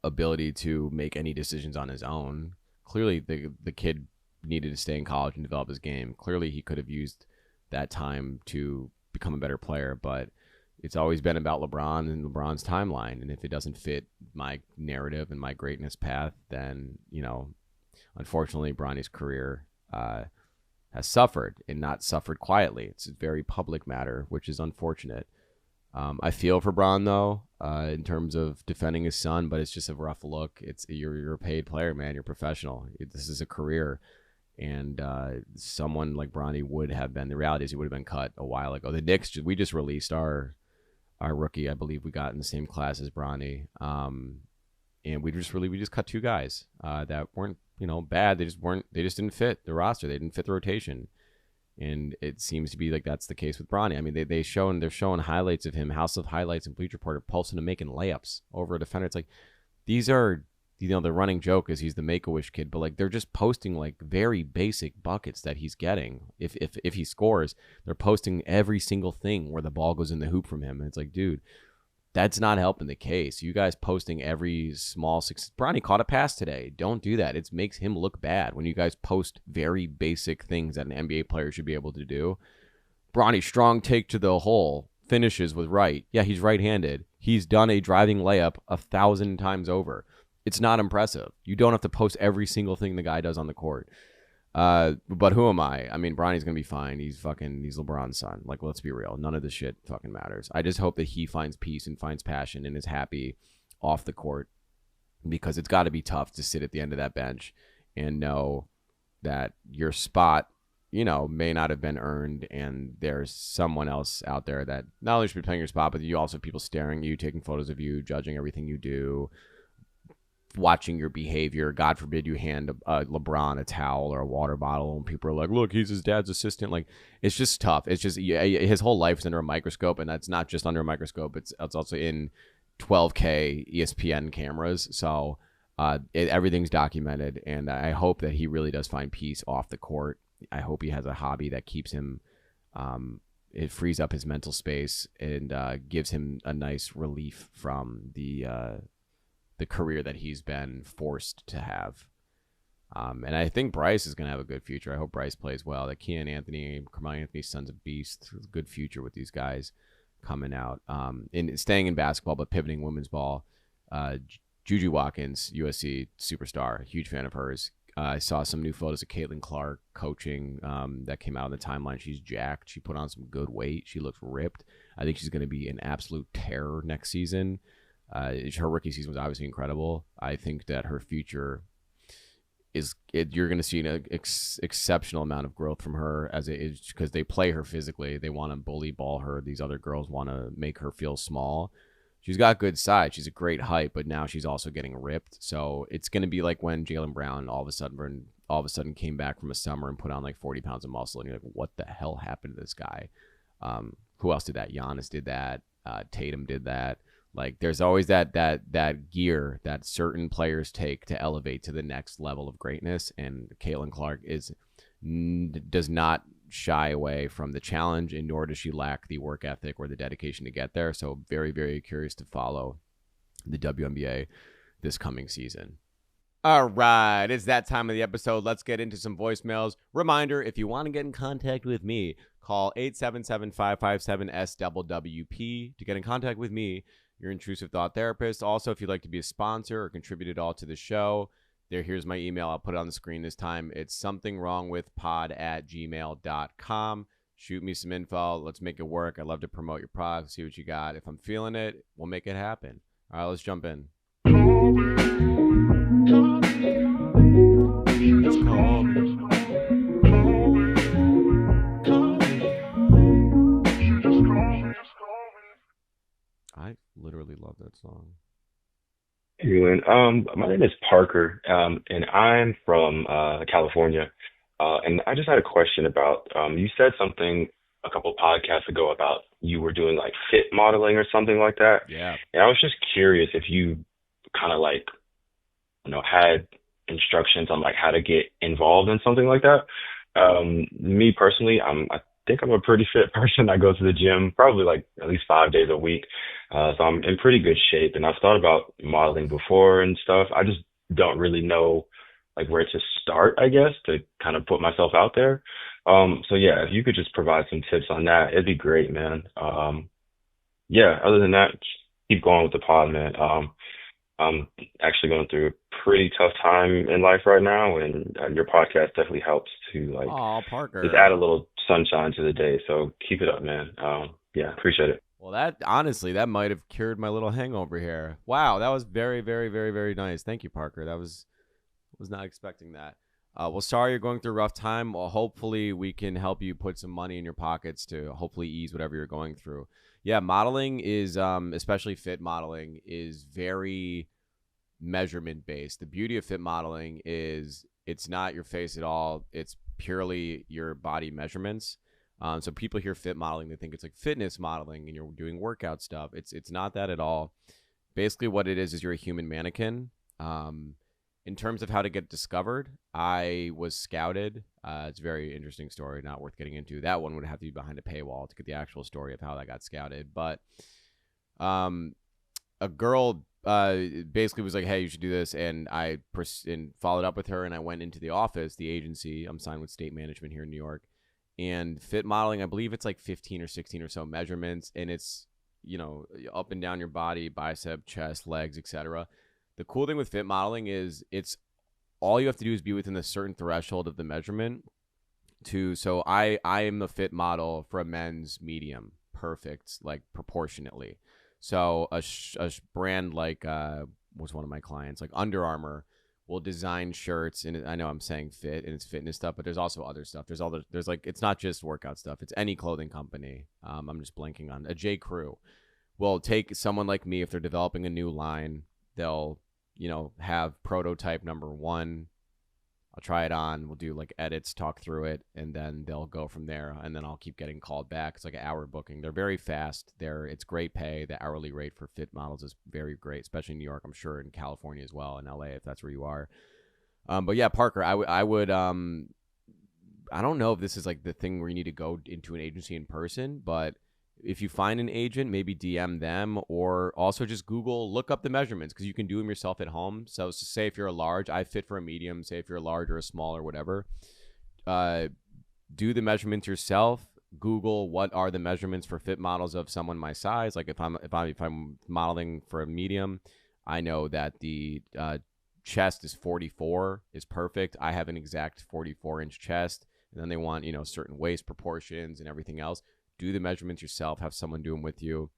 S1: ability to make any decisions on his own. Clearly, the kid needed to stay in college and develop his game. Clearly, he could have used that time to become a better player, but it's always been about LeBron and LeBron's timeline. And if it doesn't fit my narrative and my greatness path, then, unfortunately, Bronny's career has suffered, and not suffered quietly. It's a very public matter, which is unfortunate. I feel for Bron, though, in terms of defending his son, but it's just a rough look. You're a paid player, man. You're professional. This is a career. And someone like Bronny would have been, the reality is he would have been cut a while ago. The Knicks, we just released our rookie. I believe we got in the same class as Bronny. And we just cut 2 guys that weren't, bad. They just didn't fit the roster. They didn't fit the rotation. And it seems to be like that's the case with Bronny. I mean, they're showing highlights of him, House of Highlights and Bleacher Report, posting him making layups over a defender. It's like, these are, the running joke is he's the Make-A-Wish kid, but like they're just posting like very basic buckets that he's getting. If he scores, they're posting every single thing where the ball goes in the hoop from him. And it's like, dude, that's not helping the case. You guys posting every small success. Bronny caught a pass today. Don't do that. It makes him look bad when you guys post very basic things that an NBA player should be able to do. Bronny, strong take to the hole, finishes with right. Yeah, he's right-handed. He's done a driving layup 1,000 times over. It's not impressive. You don't have to post every single thing the guy does on the court. But who am I? I mean, Bronny's going to be fine. He's LeBron's son. Like, let's be real. None of this shit fucking matters. I just hope that he finds peace and finds passion and is happy off the court, because it's got to be tough to sit at the end of that bench and know that your spot, may not have been earned, and there's someone else out there that not only should be playing your spot, but you also have people staring at you, taking photos of you, judging everything you do, watching your behavior. God forbid you hand LeBron a towel or a water bottle and people are like, look, he's his dad's assistant. Like, it's just tough. It's just, his whole life is under a microscope, and that's not just under a microscope. It's also in 12K ESPN cameras. So everything's documented, and I hope that he really does find peace off the court. I hope he has a hobby that keeps him, it frees up his mental space and gives him a nice relief from the career that he's been forced to have. And I think Bryce is going to have a good future. I hope Bryce plays well. That Kean Anthony, Carmelo Anthony's son's a beast. Good future with these guys coming out. And staying in basketball, but pivoting women's ball. Juju Watkins, USC superstar. Huge fan of hers. I saw some new photos of Caitlyn Clark coaching that came out on the timeline. She's jacked. She put on some good weight. She looks ripped. I think she's going to be an absolute terror next season. Her rookie season was obviously incredible. I think that her future you're going to see an exceptional amount of growth from her because they play her physically. They want to bully ball her. These other girls want to make her feel small. she's got good size. She's a great height, but now she's also getting ripped. So it's going to be like when Jaylen Brown all of a sudden came back from a summer and put on like 40 pounds of muscle, and you're like, what the hell happened to this guy? Who else did that? Giannis did that. Tatum did that. Like, there's always that gear that certain players take to elevate to the next level of greatness, and Caitlyn Clark does not shy away from the challenge, and nor does she lack the work ethic or the dedication to get there. So very, very curious to follow the WNBA this coming season. All right, it's that time of the episode. Let's get into some voicemails. Reminder, if you want to get in contact with me, call 877-557-SWWP to get in contact with me, your intrusive thought therapist. Also, if you'd like to be a sponsor or contribute at all to the show, here's my email. I'll put it on the screen this time. It's somethingwrongwithpod@gmail.com. Shoot me some info. Let's make it work. I'd love to promote your product, see what you got. If I'm feeling it, we'll make it happen. All right, let's jump in. I literally love that song.
S3: Caitlyn, my name is Parker, and I'm from California. And I just had a question about, you said something a couple of podcasts ago about you were doing like fit modeling or something like that.
S1: Yeah.
S3: And I was just curious if you kind of like, had instructions on like how to get involved in something like that. Me personally, I think I'm a pretty fit person. I go to the gym probably like at least 5 days a week. So I'm in pretty good shape, and I've thought about modeling before and stuff. I just don't really know like where to start, I guess, to kind of put myself out there. So yeah, if you could just provide some tips on that, it'd be great, man. Yeah, other than that, just keep going with the pod, man. I'm actually going through a pretty tough time in life right now, and your podcast definitely helps to like
S1: Parker,
S3: just add a little sunshine to the day. So keep it up, man. Yeah, appreciate it.
S1: Well, that honestly, that might have cured my little hangover here. Wow, that was very, very, very, very nice. Thank you, Parker. That was not expecting that. Well, sorry you're going through a rough time. Well, hopefully we can help you put some money in your pockets to hopefully ease whatever you're going through. Yeah, modeling is, especially fit modeling, is very measurement based. The beauty of fit modeling is it's not your face at all. It's purely your body measurements. So people hear fit modeling, they think it's like fitness modeling and you're doing workout stuff. It's not that at all. Basically what it is you're a human mannequin. In terms of how to get discovered, I was scouted. It's a very interesting story, not worth getting into. That one would have to be behind a paywall to get the actual story of how I got scouted. But a girl basically was like, hey, you should do this. And I followed up with her, and I went into the office, the agency. I'm signed with state management here in New York. And fit modeling, I believe it's like 15 or 16 or so measurements. And it's, up and down your body, bicep, chest, legs, etc. The cool thing with fit modeling is it's all you have to do is be within a certain threshold of the measurement so I am the fit model for a men's medium, perfect, like proportionately. So a brand like was one of my clients, like Under Armour, will design shirts, and I know I'm saying fit and it's fitness stuff, but there's also other stuff. There's like, it's not just workout stuff. It's any clothing company. I'm just blanking on a J. Crew will take someone like me if they're developing a new line. They'll have prototype number 1. I'll try it on. We'll do like edits, talk through it, and then they'll go from there. And then I'll keep getting called back. It's like an hour booking. They're very fast. It's great pay. The hourly rate for fit models is very great, especially in New York. I'm sure in California as well, in LA if that's where you are. But yeah, Parker, I would. I don't know if this is like the thing where you need to go into an agency in person, but if you find an agent, maybe DM them, or also just look up the measurements, because you can do them yourself at home. So say if you're a large, I fit for a medium. Say if you're a large or a small or whatever, do the measurements yourself. Google what are the measurements for fit models of someone my size. Like if I'm modeling for a medium, I know that the chest is 44 is perfect. I have an exact 44-inch chest, and then they want certain waist proportions and everything else. Do the measurements yourself, have someone do them with you,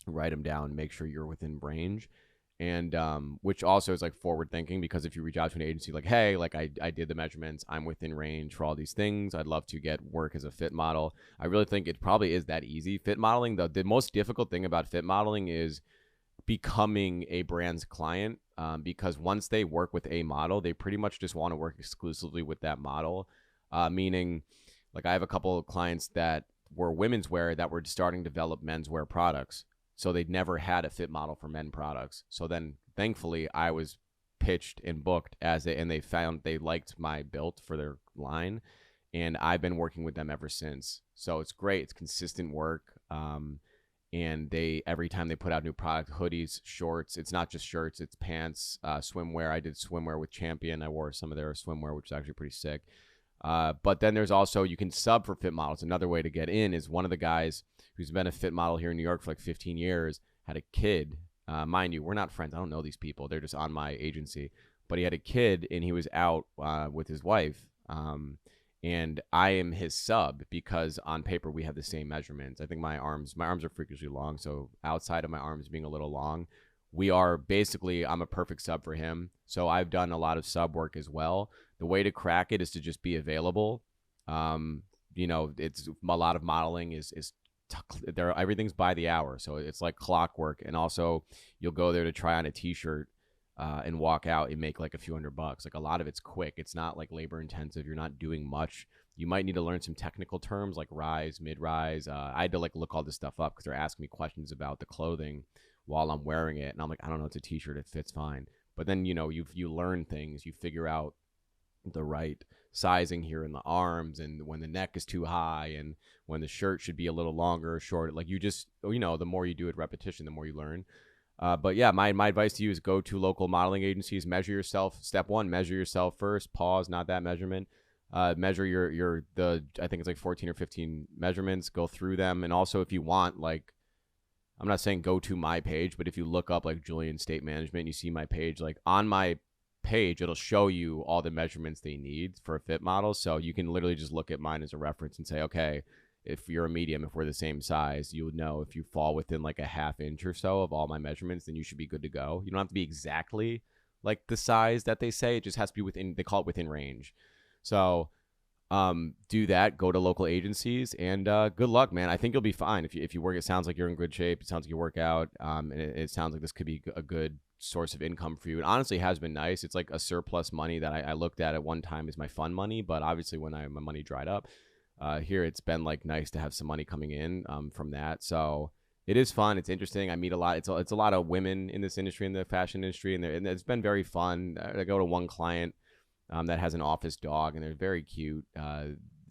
S1: write them down, make sure you're within range. And which also is like forward thinking, because if you reach out to an agency like, hey, like I did the measurements, I'm within range for all these things, I'd love to get work as a fit model. I really think it probably is that easy. Fit modeling, the most difficult thing about fit modeling is becoming a brand's client, because once they work with a model, they pretty much just want to work exclusively with that model. Meaning, like, I have a couple of clients that were women's wear that were starting to develop menswear products. So they'd never had a fit model for men products. So then, thankfully, I was pitched and booked and they found they liked my build for their line, and I've been working with them ever since. So it's great. It's consistent work. And they, every time they put out new product, hoodies, shorts, it's not just shirts, it's pants, swimwear. I did swimwear with Champion. I wore some of their swimwear, which is actually pretty sick. But then there's also, you can sub for fit models. Another way to get in is one of the guys who's been a fit model here in New York for like 15 years, had a kid. Mind you, we're not friends. I don't know these people. They're just on my agency. But he had a kid, and he was out with his wife. And I am his sub because on paper we have the same measurements. I think my arms are freakishly long. So outside of my arms being a little long, we are basically, I'm a perfect sub for him. So I've done a lot of sub work as well. The way to crack it is to just be available. It's a lot of modeling is there. Everything's by the hour. So it's like clockwork. And also you'll go there to try on a t-shirt and walk out and make like a few $100. Like, a lot of it's quick. It's not like labor intensive. You're not doing much. You might need to learn some technical terms like rise, mid-rise. I had to like look all this stuff up because they're asking me questions about the clothing while I'm wearing it. And I'm like, I don't know, it's a t-shirt. It fits fine. But then, you learn things. You figure out the right sizing here in the arms, and when the neck is too high, and when the shirt should be a little longer or shorter. Like, you just, the more you do it, repetition, the more you learn. But yeah, my advice to you is go to local modeling agencies, measure yourself. Step one, measure yourself first. Pause, not that measurement. Measure I think it's like 14 or 15 measurements. Go through them. And also, if you want, like, I'm not saying go to my page, but if you look up like Julian State Management, you see my page, like on my page, it'll show you all the measurements they need for a fit model. So you can literally just look at mine as a reference and say, okay, if you're a medium, if we're the same size, you would know if you fall within like a half inch or so of all my measurements, then you should be good to go. You don't have to be exactly like the size that they say. It just has to be within, they call it within range. So do that, go to local agencies, and good luck, man. I think you'll be fine. If you work, it sounds like you're in good shape. It sounds like you work out. And it sounds like this could be a good source of income for you. It honestly has been nice. It's like a surplus money that I looked at one time as my fun money, but obviously when my money dried up, here it's been like nice to have some money coming in from that. So it is fun. It's interesting. I meet a lot. It's a lot of women in this industry, in the fashion industry, and it's been very fun. I go to one client that has an office dog, and they're very cute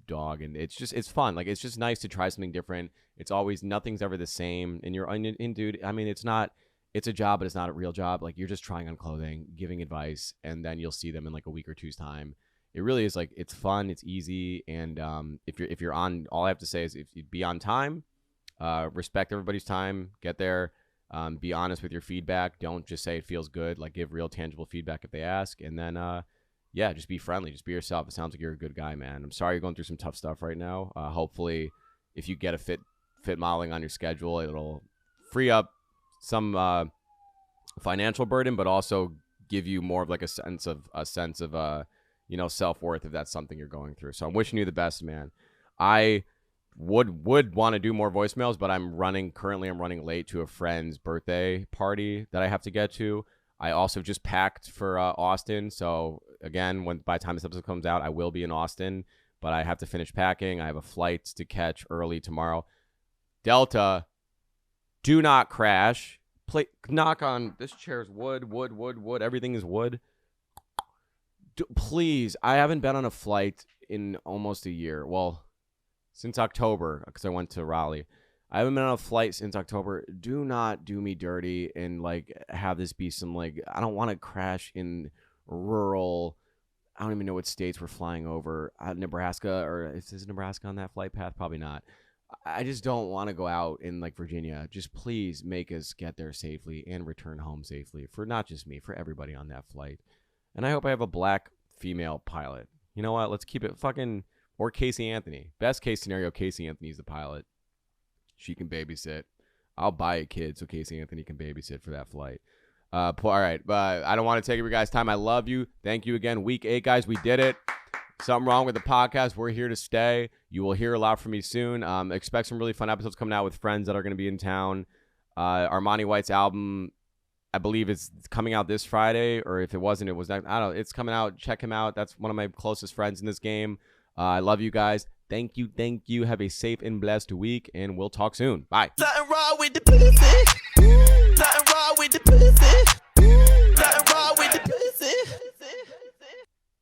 S1: dog, and it's fun. Like, it's just nice to try something different. It's always, nothing's ever the same. And dude, I mean, it's a job, but it's not a real job. Like, you're just trying on clothing, giving advice, and then you'll see them in like a week or two's time. It really is like, it's fun, it's easy, and if you're on, all I have to say is, if you be on time, respect everybody's time, get there, be honest with your feedback. Don't just say it feels good. Like, give real tangible feedback if they ask, and then yeah, just be friendly, just be yourself. It sounds like you're a good guy, man. I'm sorry you're going through some tough stuff right now. Hopefully, if you get a fit modeling on your schedule, it'll free up some financial burden, but also give you more of like a sense of self-worth, if that's something you're going through. So I'm wishing you the best, man. I would want to do more voicemails, but I'm running late to a friend's birthday party that I have to get to. I also just packed for Austin. So again, by the time this episode comes out, I will be in Austin, but I have to finish packing. I have a flight to catch early tomorrow. Delta, do not crash. Knock on this chair's wood. Everything is wood. Please, I haven't been on a flight in almost a year. Well, since October, because I went to Raleigh. I haven't been on a flight since October. Do not do me dirty and like have this be some like, I don't want to crash in rural, I don't even know what states we're flying over. Nebraska, or is Nebraska on that flight path? Probably not. I just don't want to go out in like Virginia. Just please make us get there safely and return home safely, for not just me, for everybody on that flight. And I hope I have a black female pilot. You know what? Let's keep it fucking, or Casey Anthony. Best case scenario, Casey Anthony's the pilot. She can babysit. I'll buy a kid so Casey Anthony can babysit for that flight. All right, but I don't want to take up your guys' time. I love you. Thank you again. Week 8, guys, we did it. Something wrong with the podcast. We're here to stay. You will hear a lot from me soon. Expect some really fun episodes coming out with friends that are going to be in town. Armani White's album I believe it's coming out this Friday, or if it wasn't, it was not. I don't know. It's coming out. Check him out. That's one of my closest friends in this game. I love you guys. Thank you. Have a safe and blessed week, and we'll talk soon. Bye.
S4: Something wrong with the pussy.